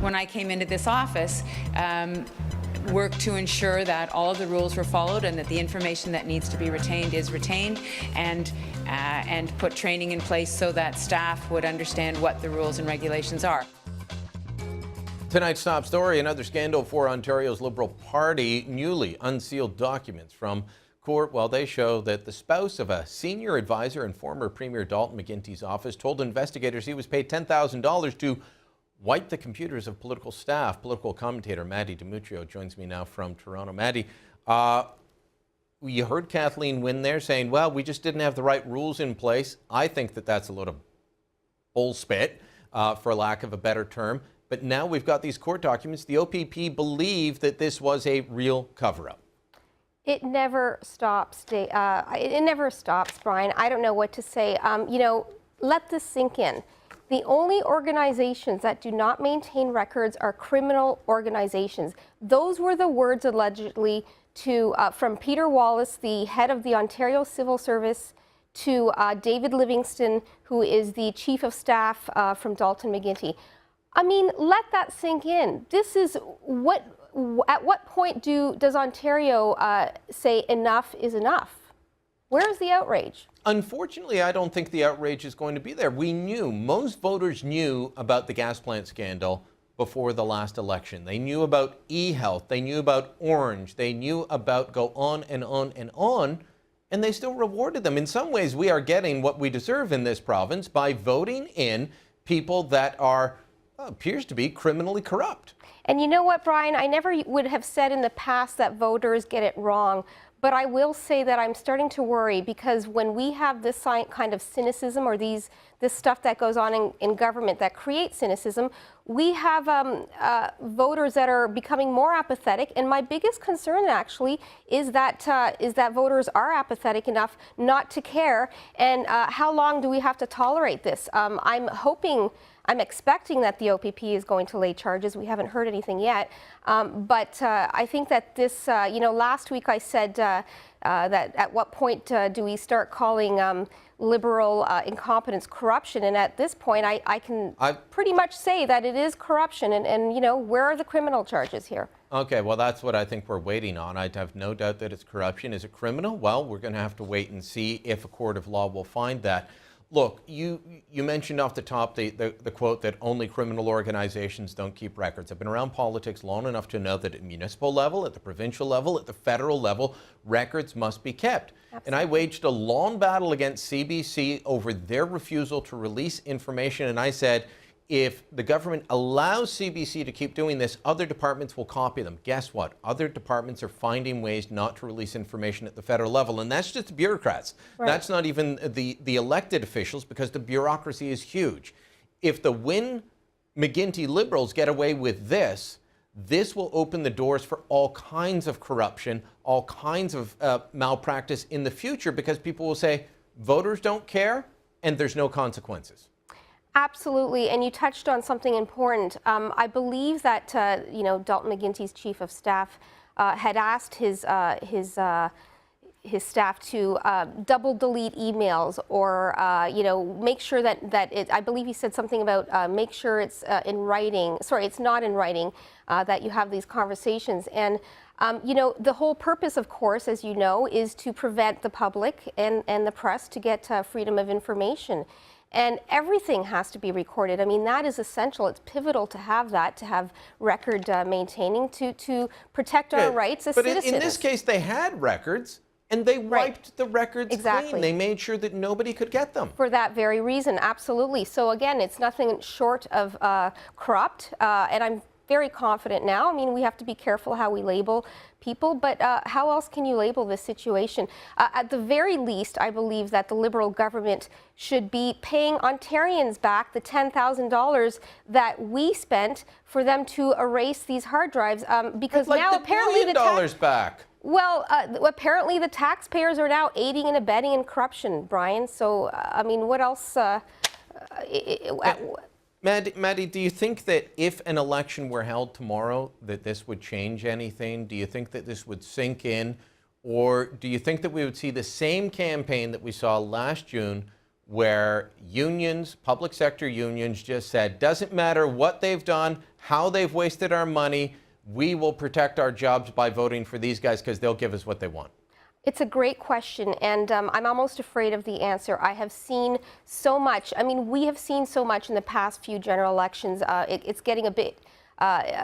when I came into this office, worked to ensure that all of the rules were followed and that the information that needs to be retained is retained, and put training in place so that staff would understand what the rules and regulations are. Tonight's top story, another scandal for Ontario's Liberal Party. Newly unsealed documents from court, well, they show that the spouse of a senior advisor in former Premier Dalton McGuinty's office told investigators he was paid $10,000 to wipe the computers of political staff. Political commentator Maddie Demetrio joins me now from Toronto. Maddie, you heard Kathleen Wynne there saying, well, we just didn't have the right rules in place. I think that that's a load of bullspit, for lack of a better term. But now we've got these court documents. The OPP believe that this was a real cover-up. It never stops, it never stops, Brian. I don't know what to say. You know, let this sink in. The only organizations that do not maintain records are criminal organizations. Those were the words allegedly from Peter Wallace, the head of the Ontario Civil Service, to David Livingston, who is the chief of staff from Dalton McGuinty. I mean, let that sink in. This is at what point does Ontario say enough is enough? Where's the outrage? Unfortunately, I don't think the outrage is going to be there. Most voters knew about the gas plant scandal before the last election. They knew about e-health, they knew about Orange, they knew about go on and on and on, and they still rewarded them. In some ways, we are getting what we deserve in this province by voting in people that are, appears to be criminally corrupt. And you know what, Brian? I never would have said in the past that voters get it wrong. But I will say that I'm starting to worry, because when we have this kind of cynicism or this stuff that goes on in government that creates cynicism, we have voters that are becoming more apathetic. And my biggest concern actually is that voters are apathetic enough not to care. And how long do we have to tolerate this? I'm expecting that the OPP is going to lay charges. We haven't heard anything yet. But I think that this, last week I said that at what point do we start calling Liberal incompetence corruption? And at this point, I can pretty much say that it is corruption. And where are the criminal charges here? Okay, well, that's what I think we're waiting on. I have no doubt that it's corruption. Is it criminal? Well, we're going to have to wait and see if a court of law will find that. Look, you mentioned off the top the quote that only criminal organizations don't keep records. I've been around politics long enough to know that at municipal level, at the provincial level, at the federal level, records must be kept. Absolutely. And I waged a long battle against CBC over their refusal to release information, and I said, if the government allows CBC to keep doing this, other departments will copy them. Guess what? Other departments are finding ways not to release information at the federal level, and that's just the bureaucrats. Right. That's not even the elected officials, because the bureaucracy is huge. If the Wynne-McGuinty Liberals get away with this, this will open the doors for all kinds of corruption, all kinds of malpractice in the future, because people will say, voters don't care, and there's no consequences. Absolutely, and you touched on something important. I believe that Dalton McGuinty's chief of staff had asked his staff to double delete emails, or make sure that it. I believe he said something about make sure it's in writing. Sorry, it's not in writing. That you have these conversations, and the whole purpose, of course, as you know, is to prevent the public and the press to get freedom of information. And everything has to be recorded. I mean, that is essential. It's pivotal to have that, to have record maintaining, to protect our rights as citizens. But in this case, they had records, and they wiped the records clean. They made sure that nobody could get them. For that very reason, absolutely. So again, it's nothing short of corrupt, and I'm very confident now. I mean, we have to be careful how we label people, but how else can you label this situation? At the very least, I believe that the Liberal government should be paying Ontarians back the $10,000 that we spent for them to erase these hard drives, because now apparently the dollars back. Well, apparently the taxpayers are now aiding and abetting in corruption, Brian. So, I mean, what else? Maddie, do you think that if an election were held tomorrow, that this would change anything? Do you think that this would sink in? Or do you think that we would see the same campaign that we saw last June, where unions, public sector unions, just said, doesn't matter what they've done, how they've wasted our money. We will protect our jobs by voting for these guys because they'll give us what they want. It's a great question, and I'm almost afraid of the answer. I have seen so much. I mean, we have seen so much in the past few general elections. It's getting a bit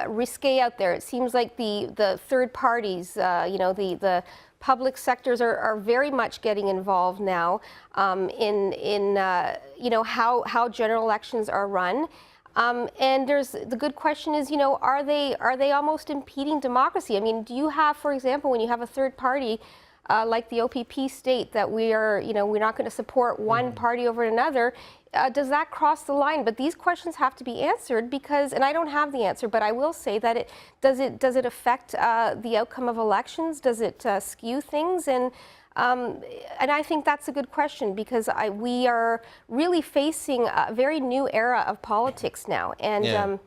risque out there. It seems like the third parties, the public sectors are very much getting involved now in how general elections are run. And the good question is, are they almost impeding democracy? I mean, do you have, for example, when you have a third party like the OPP state that we're not going to support one party over another, does that cross the line? But these questions have to be answered because, and I don't have the answer, but I will say that does it affect the outcome of elections? Does it skew things? And I think that's a good question because we are really facing a very new era of politics now, and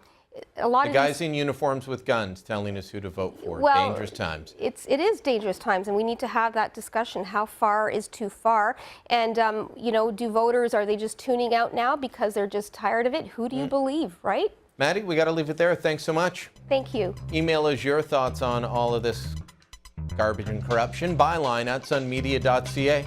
a lot the of guys in uniforms with guns telling us who to vote for. Well, dangerous times. It is dangerous times, and we need to have that discussion. How far is too far? And do voters, are they just tuning out now because they're just tired of it? Who do you believe, right? Maddie, we got to leave it there. Thanks so much. Thank you. Email us your thoughts on all of this garbage and corruption. Byline@sunmedia.ca.